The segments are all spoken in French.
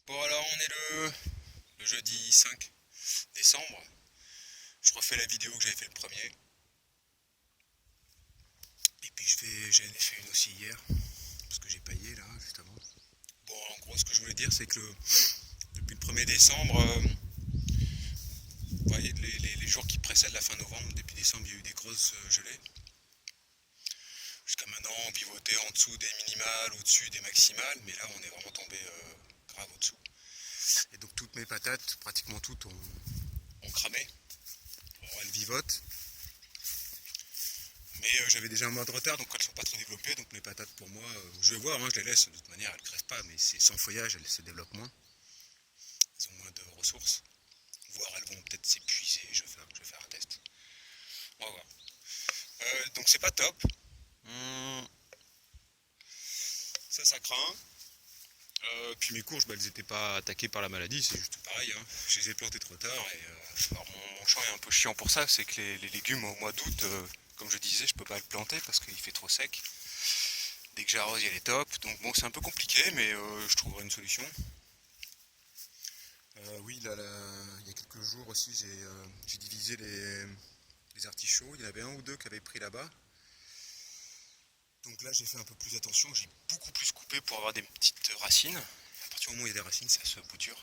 Bon alors on est le jeudi 5 décembre. Je refais la vidéo que j'avais fait le premier. Et puis j'en ai fait une aussi hier. Parce que j'ai paillé là juste avant. Bon en gros ce que je voulais dire c'est que depuis le 1er décembre, vous voyez, les jours qui précèdent la fin novembre, début décembre, il y a eu des grosses gelées. Jusqu'à maintenant on pivotait en dessous des minimales, au-dessus des maximales, mais là on est vraiment tombé grave au-dessous. Et donc toutes mes patates, pratiquement toutes, ont cramé. Alors, elles vivotent. Mais j'avais déjà un mois de retard, donc elles sont pas très développées. Donc mes patates pour moi, je vais voir, hein, je les laisse. De toute manière, elles ne crèvent pas, mais c'est sans feuillage, elles se développent moins. Elles ont moins de ressources. Voire elles vont peut-être s'épuiser. Je vais faire un test. On va voir. Donc c'est pas top. Ça craint. Puis mes courges, elles n'étaient pas attaquées par la maladie, c'est juste pareil, hein. Je les ai plantées trop tard. Et, alors mon champ est un peu chiant pour ça, c'est que les légumes au mois d'août, comme je disais, je peux pas le planter parce qu'il fait trop sec. Dès que j'arrose, il y a les tops. Donc bon, c'est un peu compliqué, mais je trouverai une solution. Oui, là, il y a quelques jours aussi, j'ai divisé les artichauts. Il y en avait un ou deux qui avaient pris là-bas. Donc là, j'ai fait un peu plus attention. J'ai beaucoup plus coupé pour avoir des petites racines. À partir du moment où il y a des racines, ça se bouture.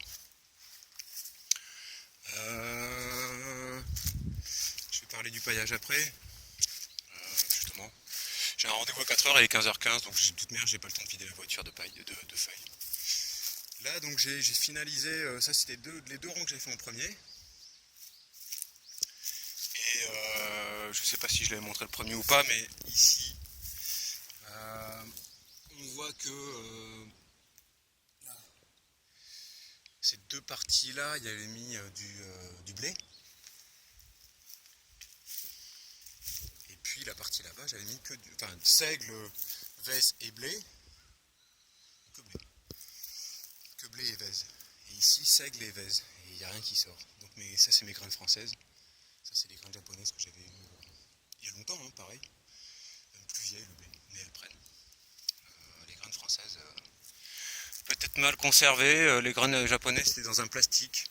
Je vais parler du paillage après. Justement. J'ai un rendez-vous à 4h et il est 15h15, donc j'ai toute merde, j'ai pas le temps de vider la voiture de paille, de feuilles. Là donc j'ai finalisé, ça c'était les deux rangs que j'ai fait en premier. Et je sais pas si je l'avais montré le premier ou pas, mais ici on voit que ces deux parties là, il y avait mis du blé. Et puis la partie là-bas, j'avais mis que seigle, vesse et blé. Que blé et vèse. Et ici, seigle et vèse. Et il n'y a rien qui sort. Donc ça, c'est mes graines françaises. Ça, c'est les graines japonaises que j'avais eues il y a longtemps, hein, pareil. Même plus vieilles, le blé. Mais elles prennent. Les graines françaises, peut-être mal conservées. Les graines japonaises, c'était dans un plastique.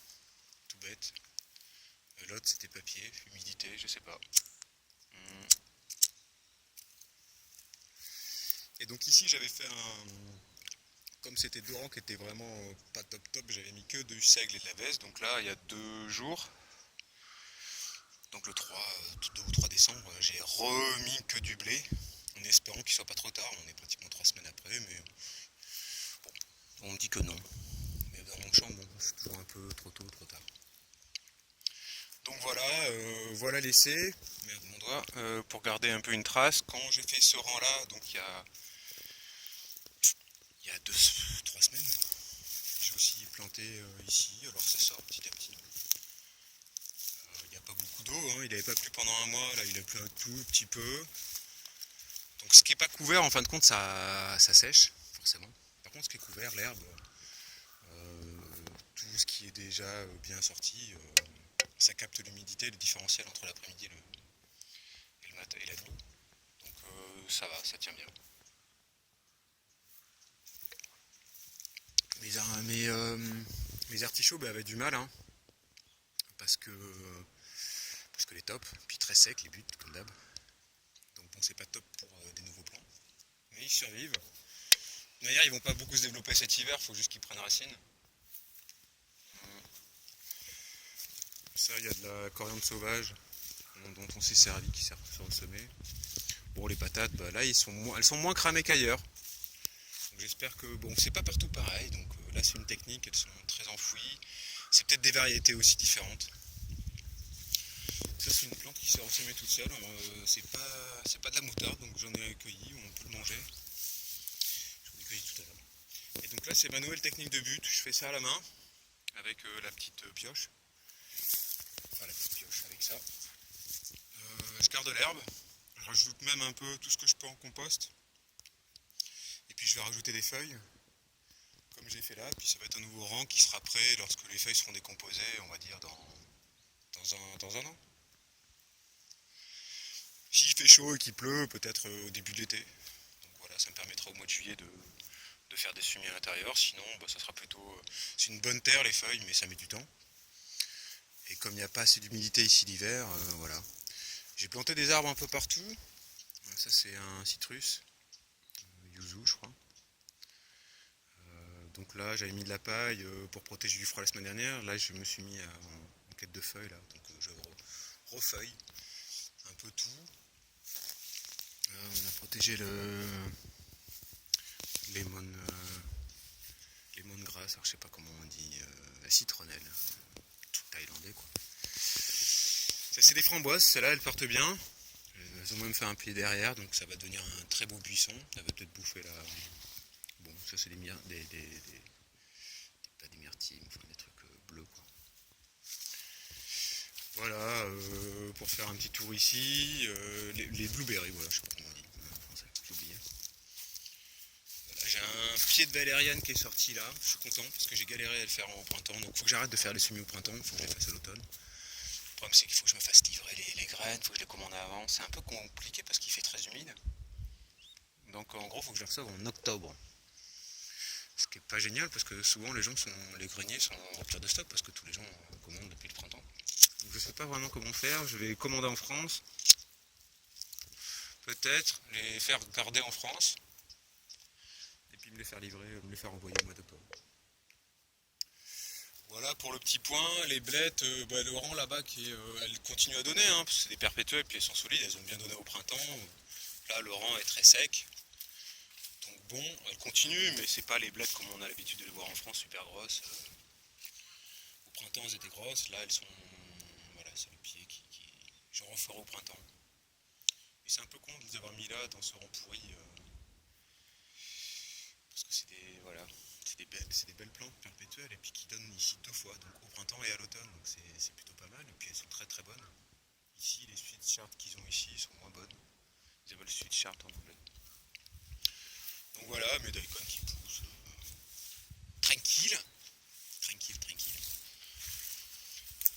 Tout bête. L'autre, c'était papier, humidité, je sais pas. Et donc ici, j'avais fait un... Comme c'était deux rangs qui étaient vraiment pas top top, j'avais mis que du seigle et de la veste. Donc là, il y a 2 jours, donc le 2 ou 3 décembre, j'ai remis que du blé, en espérant qu'il soit pas trop tard. On est pratiquement 3 semaines après, mais bon, on me dit que non. Mais dans mon champ, bon, c'est toujours un peu trop tôt, trop tard. Donc voilà, voilà l'essai, merde mon doigt, pour garder un peu une trace. Quand j'ai fait ce rang-là, donc il y a 3 semaines, j'ai aussi planté ici, alors ça sort petit à petit. Il n'y a pas beaucoup d'eau, hein, il n'avait pas plu pendant un mois, là il a plu un tout petit peu. Donc ce qui n'est pas couvert, en fin de compte, ça sèche, forcément. Par contre, ce qui est couvert, l'herbe, tout ce qui est déjà bien sorti, ça capte l'humidité, le différentiel entre l'après-midi et le matin et la nuit. Donc ça va, ça tient bien. Mes artichauts avaient du mal, hein, parce que les tops, puis très secs les buts, comme d'hab. Donc bon, c'est pas top pour des nouveaux plants. Mais ils survivent. D'ailleurs, ils vont pas beaucoup se développer cet hiver, il faut juste qu'ils prennent racine. Ça, il y a de la coriandre sauvage dont on s'est servi, qui sert à semer. Bon, les patates, là, elles sont moins cramées qu'ailleurs. Donc j'espère que, bon, c'est pas partout pareil, donc là c'est une technique, elles sont très enfouies. C'est peut-être des variétés aussi différentes. Ça c'est une plante qui s'est ressemée toute seule, c'est pas de la moutarde, donc j'en ai accueilli, on peut le manger. J'en ai cueilli tout à l'heure. Et donc là c'est ma nouvelle technique de but, je fais ça à la main, avec la petite pioche. Enfin la petite pioche, avec ça. Je garde l'herbe, je rajoute même un peu tout ce que je peux en compost. Et puis je vais rajouter des feuilles, comme j'ai fait là, puis ça va être un nouveau rang qui sera prêt lorsque les feuilles seront décomposées, on va dire dans un an. S'il fait chaud et qu'il pleut, peut-être au début de l'été. Donc voilà, ça me permettra au mois de juillet de de faire des semis à l'intérieur. Sinon, bah, ça sera plutôt... c'est une bonne terre les feuilles, mais ça met du temps. Et comme il n'y a pas assez d'humidité ici l'hiver, voilà. J'ai planté des arbres un peu partout. Ça c'est un citrus, yuzu je crois. Donc là j'avais mis de la paille pour protéger du froid la semaine dernière. Là je me suis mis en quête de feuilles là. Donc je refeuille un peu tout. On a protégé le lemon grass, alors je sais pas comment on dit, la citronnelle, truc thaïlandais quoi. Ça c'est des framboises, celles-là elles portent bien. Elles ont même fait un pied derrière, donc ça va devenir un très beau buisson. Ça va peut-être bouffer la... Bon, ça c'est pas des myrtilles, enfin des trucs bleus quoi. Voilà, pour faire un petit tour ici, les blueberries, voilà, je sais pas comment on dit en français, j'ai oublié. Voilà, j'ai un pied de valériane qui est sorti là, je suis content parce que j'ai galéré à le faire au printemps, donc il faut que j'arrête de faire les semis au printemps, il faut que je les fasse à l'automne. Le problème c'est qu'il faut que je me fasse livrer les graines, il faut que je les commande avant, c'est un peu compliqué parce qu'il fait très humide. Donc en gros il faut que je les reçoive en octobre. Ce qui est pas génial parce que souvent les greniers sont en rupture de stock parce que tous les gens commandent depuis le printemps. Donc je sais pas vraiment comment faire, je vais commander en France. Peut-être les faire garder en France. Et puis me les faire livrer, me les faire envoyer au mois d'octobre. Voilà pour le petit point, les blettes, le rang là-bas elle continue à donner, hein, parce que c'est des perpétuelles et puis elles sont solides, elles ont bien donné au printemps. Là le rang est très sec. Donc bon, elles continuent, mais c'est pas les blettes comme on a l'habitude de les voir en France, super grosses. Au printemps elles étaient grosses, là elles sont... Voilà, c'est le pied qui... J'en referai au printemps. Et c'est un peu con de les avoir mis là, dans ce rang pourri. Parce que c'est des... Voilà, c'est des belles plantes perpétuelles et puis qui donnent ici 2 fois, donc au printemps et à l'automne, donc c'est plutôt pas mal, et puis elles sont très très bonnes. Ici, les sweetcharts qu'ils ont ici sont moins bonnes. Ils appellent sweetchart en anglais. Donc voilà, mes daikon qui poussent. Tranquille. Tranquille.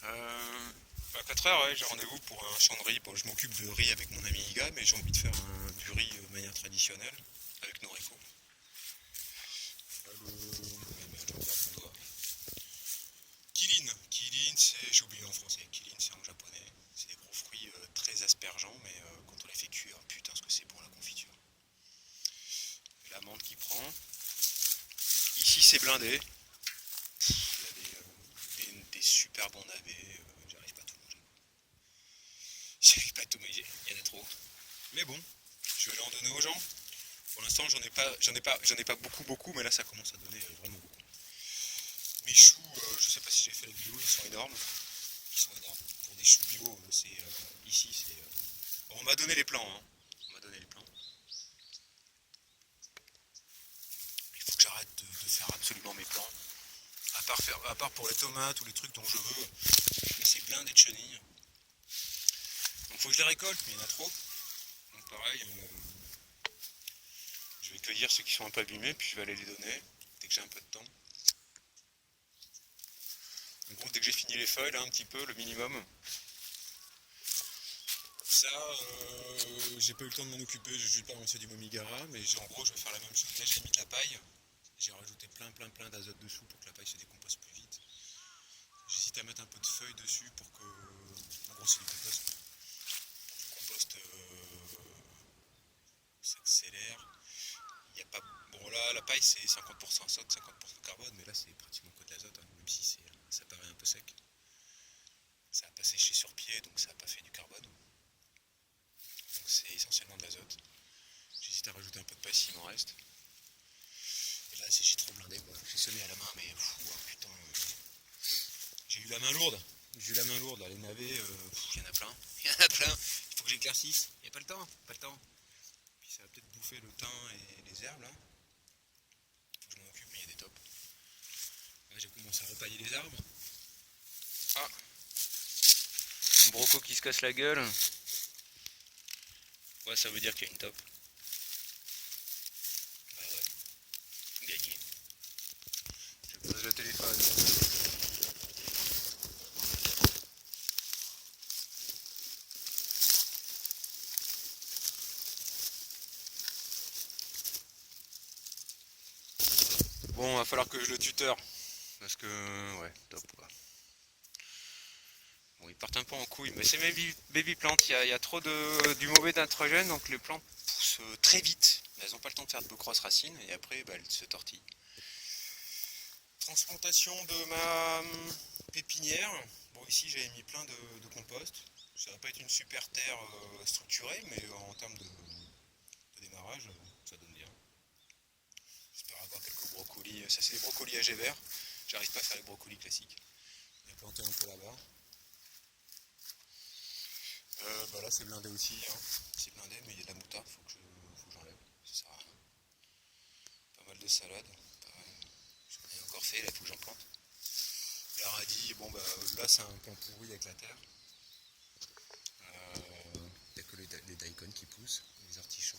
À 4h, ouais, j'ai rendez-vous pour un champ de riz. Bon, je m'occupe de riz avec mon ami Iga, mais j'ai envie de faire du riz de manière traditionnelle, avec nos haricots. Kilin, c'est, j'ai oublié en français, kilin c'est en japonais. C'est des gros fruits très aspergeants, mais quand on les fait cuire, putain, ce que c'est bon la confiture. La menthe qui prend. Ici c'est blindé. Il y a des super bons navets, j'arrive pas à tout manger. J'arrive pas à tout manger, il y en a trop. Mais bon, je vais aller en donner aux gens. Pour l'instant j'en ai pas beaucoup, mais là ça commence à donner vraiment beaucoup. Mes choux, je sais pas si j'ai fait la vidéo, ils sont énormes. Pour des choux bio, ici c'est... On m'a donné les plans, hein. Il faut que j'arrête de faire absolument mes plans. À part pour les tomates ou les trucs dont je veux. Mais c'est blindé de chenilles. Donc faut que je les récolte, mais il y en a trop. Donc pareil, je vais cueillir ceux qui sont un peu abîmés, puis je vais aller les donner dès que j'ai un peu de temps. En gros, dès que j'ai fini les feuilles, là, un petit peu, le minimum. Ça, j'ai pas eu le temps de m'en occuper, j'ai juste pas lancé du momigara, mais en gros, je vais faire la même chose. Là, j'ai mis de la paille. J'ai rajouté plein d'azote dessous pour que la paille se décompose plus vite. J'hésite à mettre un peu de feuilles dessus pour que... En gros, c'est du compost. Le compost s'accélère. Il y a pas... Bon, là, la paille, c'est 50% azote, 50% carbone, mais là, c'est pratiquement que de l'azote, hein, même si ça paraît un peu sec. Ça n'a pas séché sur pied, donc ça n'a pas fait du carbone. Donc c'est essentiellement de l'azote. J'hésite à rajouter un peu de paille s'il m'en reste. Et là, j'ai trop blindé, quoi. J'ai semé à la main, mais putain... J'ai eu la main lourde. Là, les navets, il y en a plein. Il faut que j'éclaircisse. Il n'y a pas le temps. Puis ça va peut-être bouffer le thym et les herbes, là. Faut que je m'en occupe, mais il y a des tops. Là, j'ai commencé à repailler les arbres. Ah, un broco qui se casse la gueule. Ouais, ça veut dire qu'il y a une top. Ouais. Gagné. Je pose le téléphone. Bon, va falloir que je le tuteur. Parce que, ouais, top quoi. Bon, ils partent un peu en couille, mais c'est mes baby plantes. Il y a trop du mauvais nitrogène, donc les plantes poussent très vite. Mais elles n'ont pas le temps de faire de grosses racines, et après, bah, elles se tortillent. Transplantation de ma pépinière. Bon, ici, j'avais mis plein de compost. Ça va pas être une super terre structurée, mais en termes de démarrage, ça donne bien. J'espère avoir quelques brocolis. Ça, c'est des brocolis âgés verts. J'arrive pas à faire les brocolis classiques. On a planté un peu là-bas. Bah là, c'est blindé aussi. Hein. C'est blindé, mais il y a de la moutarde. Faut que j'enlève. Ça sert à rien. Pas mal de salade. J'en ai encore fait, là, il faut que j'en plante. La radis, bon, bah là, c'est un camp pourri avec la terre. Il n'y a que les daikon qui poussent, les artichauts.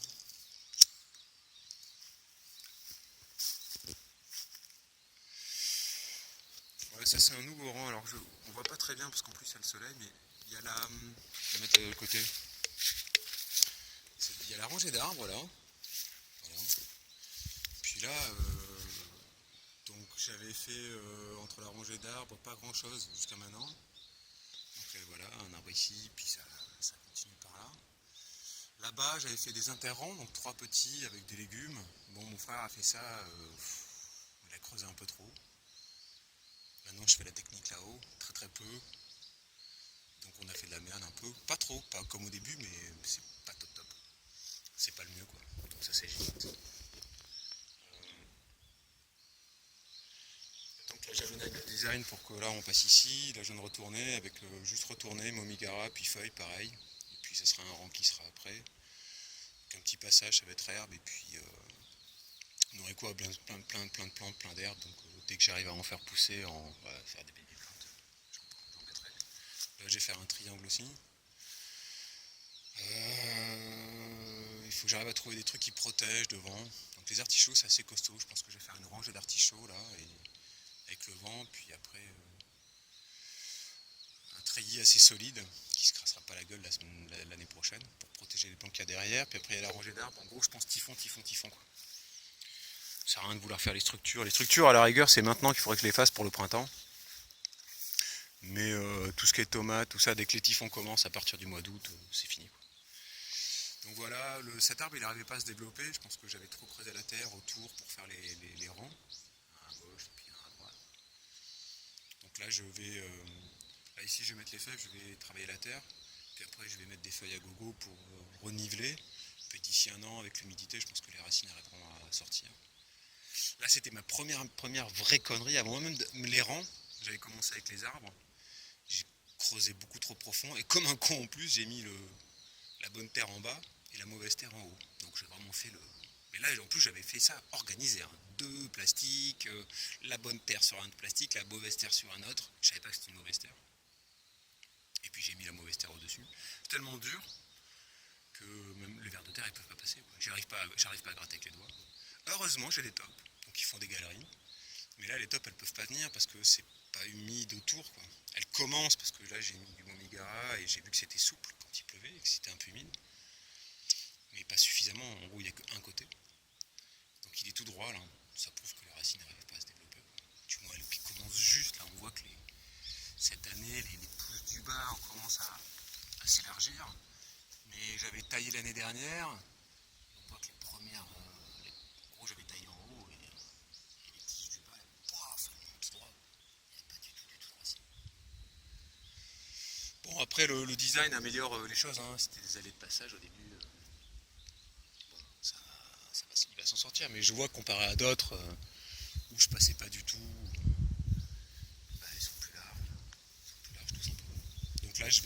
Ouais, ça c'est un nouveau rang, alors on voit pas très bien parce qu'en plus il y a le soleil, mais il y a je vais mettre de côté. Il y a la rangée d'arbres là. Voilà. Puis là, donc j'avais fait entre la rangée d'arbres pas grand chose jusqu'à maintenant. Donc voilà, un arbre ici, puis ça continue par là. Là-bas, j'avais fait des interrangs, donc 3 petits avec des légumes. Bon, mon frère a fait ça, il a creusé un peu trop. Maintenant, je fais la technique là-haut, très très peu. Donc on a fait de la merde un peu, pas trop, pas comme au début, mais c'est pas top top. C'est pas le mieux quoi. Donc ça c'est génial. Donc là j'avais un design pour que là on passe ici, là je viens de retourner avec juste retourner, Momigara, puis feuille pareil. Et puis ça sera un rang qui sera après. Donc un petit passage, ça va être herbe, et puis on aurait quoi, plein de plantes, plein d'herbes. Donc dès que j'arrive à en faire pousser, on va faire des baby plantes. J'en mettrai. Là je vais faire un triangle aussi. Il faut que j'arrive à trouver des trucs qui protègent devant. Donc les artichauts c'est assez costaud, je pense que je vais faire une rangée d'artichauts là, et avec le vent, puis après un treillis assez solide qui se crassera pas la gueule l'année prochaine pour protéger les plantes qu'il y a derrière. Puis après il y a la rangée d'arbres. En gros je pense typhon quoi. Ça sert à rien de vouloir faire les structures. Les structures à la rigueur c'est maintenant qu'il faudrait que je les fasse pour le printemps. Mais tout ce qui est tomates, tout ça, dès que les typhons commencent à partir du mois d'août, c'est fini quoi. Donc voilà, cet arbre il n'arrivait pas à se développer, je pense que j'avais trop creusé la terre autour pour faire les rangs, un à gauche puis un à droite. Donc là je vais, là ici je vais mettre les feuilles, je vais travailler la terre, puis après je vais mettre des feuilles à gogo pour reniveler, puis d'ici un an avec l'humidité je pense que les racines arriveront à sortir. Là c'était ma première vraie connerie, avant même les rangs, j'avais commencé avec les arbres, j'ai creusé beaucoup trop profond, et comme un con en plus j'ai mis la bonne terre en bas et la mauvaise terre en haut. Donc j'ai vraiment fait le... Mais là en plus j'avais fait ça organisé. Hein. 2 plastiques, la bonne terre sur un plastique, la mauvaise terre sur un autre. Je savais pas que c'était une mauvaise terre. Et puis j'ai mis la mauvaise terre au-dessus. C'est tellement dur que même les vers de terre ils peuvent pas passer. J'arrive pas à gratter avec les doigts. Heureusement j'ai les tops, donc ils font des galeries. Mais là les tops elles peuvent pas venir parce que c'est pas humide autour quoi. Elles commencent parce que là j'ai mis du Momigara et j'ai vu que c'était souple quand il pleuvait et que c'était un peu humide. Mais pas suffisamment, en gros il n'y a qu'un côté. Donc il est tout droit là, ça prouve que les racines n'arrivent pas à se développer. Du moins les pics commencent juste, là on voit que cette année les pousses du bas on commence à s'élargir. Mais j'avais taillé l'année dernière, on voit que les premières, en gros j'avais taillé en haut et les tiges du bas, paf, elles montent droit. Il n'y avait pas du tout de racines. Bon après le design améliore les choses, hein. C'était des allées de passage au début. Il va s'en sortir, mais je vois comparé à d'autres où je passais pas du tout, bah, ils sont plus larges. Ils sont plus larges tout simplement. Donc là je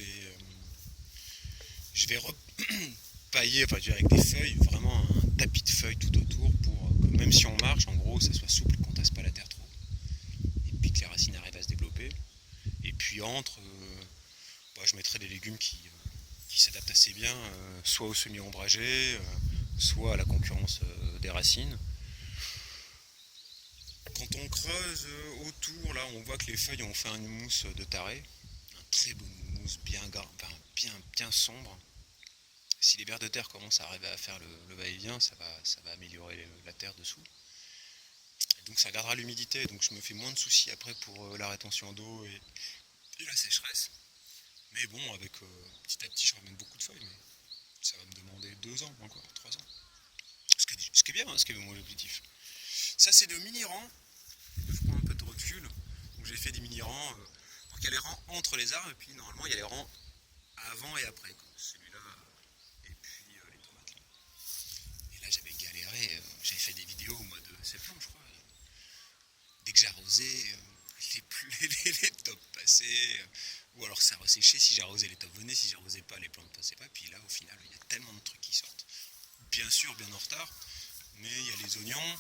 vais repailler, enfin avec des feuilles, vraiment un tapis de feuilles tout autour pour que même si on marche, en gros, ça soit souple, qu'on tasse pas la terre trop. Et puis que les racines arrivent à se développer. Et puis entre, bah, je mettrai des légumes qui s'adaptent assez bien, soit au semi-ombragé, soit à la concurrence des racines. Quand on creuse autour, là, on voit que les feuilles ont fait une mousse de taré, un très bonne mousse bien sombre. Si les vers de terre commencent à arriver à faire le va-et-vient, ça va améliorer la terre dessous. donc ça gardera l'humidité, donc je me fais moins de soucis après pour la rétention d'eau et la sécheresse. Mais bon, avec petit à petit, je ramène beaucoup de feuilles, mais ça va me demander 2 ans encore, 3 ans. Ce qui est bien, hein, ce qui est mon objectif. Ça, c'est de mini-rangs. Je prends un peu de recul. Donc j'ai fait des mini-rangs pour qu'il y ait les rangs entre les arbres, et puis normalement, il y a les rangs avant et après, comme celui-là, et puis les tomates là. Et là, j'avais galéré, j'avais fait des vidéos au mois de septembre, je crois. Dès que j'arrosais, les tops passaient, ou alors ça resséchait, si j'arrosais les tops venaient, si j'arrosais pas les plantes passaient pas, puis là au final il y a tellement de trucs qui sortent, bien sûr bien en retard, mais il y a les oignons,